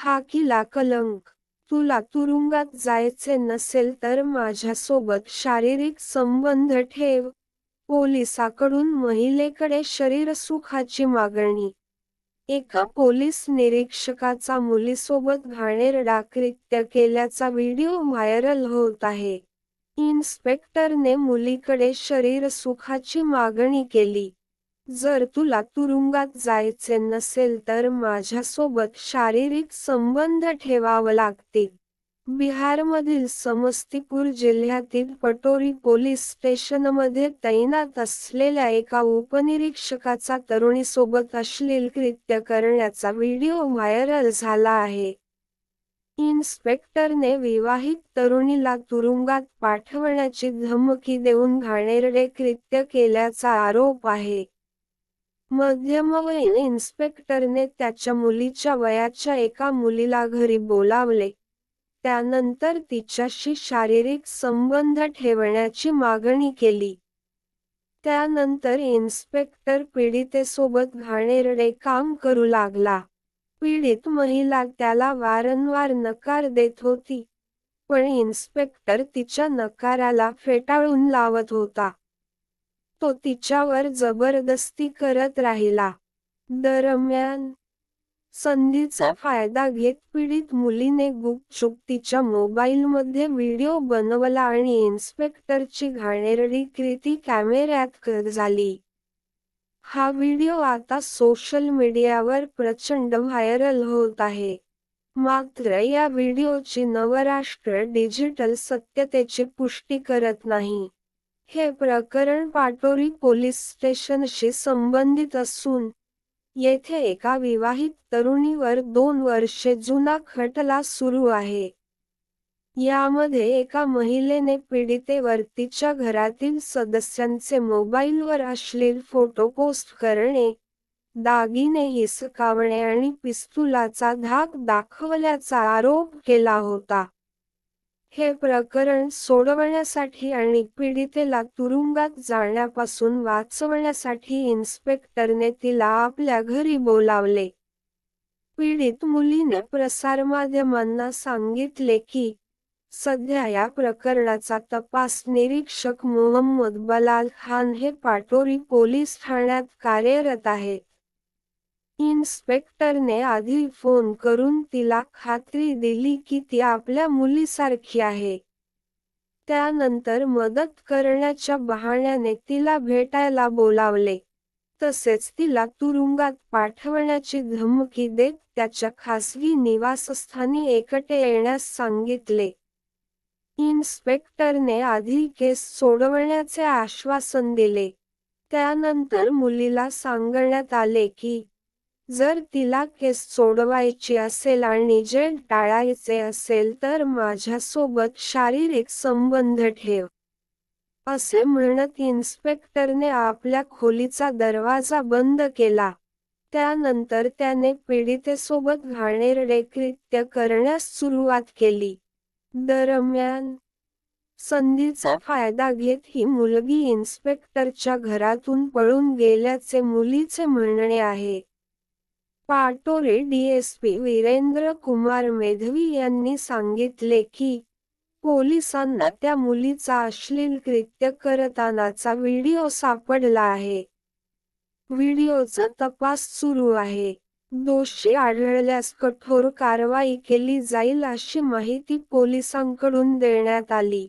खाकीला कलंक. तुला तुरुंगात जायचे नसेल तर माझ्यासोबत शारीरिक संबंध ठेव. पोलिसाकडून महिलेकडे शरीरसुखाची मागणी. एका पोलीस निरीक्षकाचा मुलीसोबत घाणेरडा कृत्य केल्याचा व्हिडिओ व्हायरल होत आहे. इन्स्पेक्टरने मुलीकडे शरीरसुखाची मागणी केली. जर तुला तुरुंगात जायचे नसेल तर माझ्यासोबत शारीरिक संबंध ठेवावे लागतील. बिहारमधील समस्तीपूर जिल्ह्यातील पटोरी पोलीस स्टेशनमध्ये तैनात असलेल्या एका उपनिरीक्षकाचा तरुणीसोबत अश्लील कृत्य करण्याचा व्हिडिओ व्हायरल झाला आहे. इन्स्पेक्टरने विवाहित तरुणीला तुरुंगात पाठवण्याची धमकी देऊन घाणेरडे कृत्य केल्याचा आरोप आहे. मध्यमवयीन इन्स्पेक्टरने त्याच्या मुलीच्या वयाच्या एका मुलीला घरी बोलावले. त्यानंतर तिच्याशी शारीरिक संबंध ठेवण्याची मागणी केली. त्यानंतर इन्स्पेक्टर पीडितेसोबत घाणेरडे काम करू लागला. पीडित महिला त्याला वारंवार नकार देत होती, पण इन्स्पेक्टर तिच्या नकाराला फेटाळून लावत होता. तो तिच्यावर जबरदस्ती करत राहिला. दरम्यान, संधीचा फायदा घेत पीडित मुलीने गुपचूप तिच्या मोबाईलमध्ये व्हिडिओ बनवला आणि इन्स्पेक्टरची घाणेरडी कृती कॅमेऱ्यात कैद झाली. हा व्हिडिओ आता सोशल मीडियावर प्रचंड व्हायरल होत आहे. मात्र या व्हिडिओची नवराष्ट्र डिजिटल सत्यतेची पुष्टी करत नाही. हे प्रकरण पाटोरी पोलीस स्टेशनशी संबंधित असून, येथे एका विवाहित तरुणीवर 2 वर्षे जुना खटला सुरू आहे. यामध्ये एका महिलेने पीडितेवर तिच्या घरातील सदस्यांचे मोबाईलवर अश्लील फोटो पोस्ट करणे, दागिने हिसकावणे आणि पिस्तुलाचा धाक दाखवल्याचा आरोप केला होता. हे प्रकरण सोडवण्यासाठी आणि पीडितेला तुरुंगात जाण्यापासून वाचवण्यासाठी इन्स्पेक्टरने तिला आपल्या घरी बोलावले. पीडित मुलीने प्रसारमाध्यमांना सांगितले की, सध्या या प्रकरणाचा तपास निरीक्षक मोहम्मद बलाल खान हे पाटोरी पोलीस ठाण्यात कार्यरत आहेत. इन्स्पेक्टरने आधी फोन करून तिला खात्री दिली की ती आपल्या मुलीसारखी आहे. त्यानंतर मदत करण्याच्या बहाण्याने तिला भेटायला बोलावले. तसेच तिला तुरुंगात पाठवण्याची धमकी देत त्याच्या खासगी निवासस्थानी एकटे येण्यास सांगितले. इन्स्पेक्टरने आधी केस सोडवण्याचे आश्वासन दिले. त्यानंतर मुलीला सांगण्यात आले की, जर तिला केस सोडवायची असेल आणि जेल टाळायचे असेल तर माझ्यासोबत शारीरिक संबंध ठेव. असे म्हणत इन्स्पेक्टरने आपल्या खोलीचा दरवाजा बंद केला. त्यानंतर त्याने पीडितेसोबत घाणेरडे कृत्य करण्यास सुरुवात केली. दरम्यान, संधीचा फायदा घेत ही मुलगी इन्स्पेक्टरच्या घरातून पळून गेल्याचे मुलीचे म्हणणे आहे. पाटोरी डीएसपी वीरेंद्र कुमार मेधवी यांनी सांगितले की, पोलिसांना त्या मुलीचा अश्लील कृत्य करतानाचा व्हिडिओ सापडला आहे. व्हिडिओचा तपास सुरू आहे. दोषी आढळल्यास कठोर कारवाई केली जाईल अशी माहिती पोलिसांकडून देण्यात आली.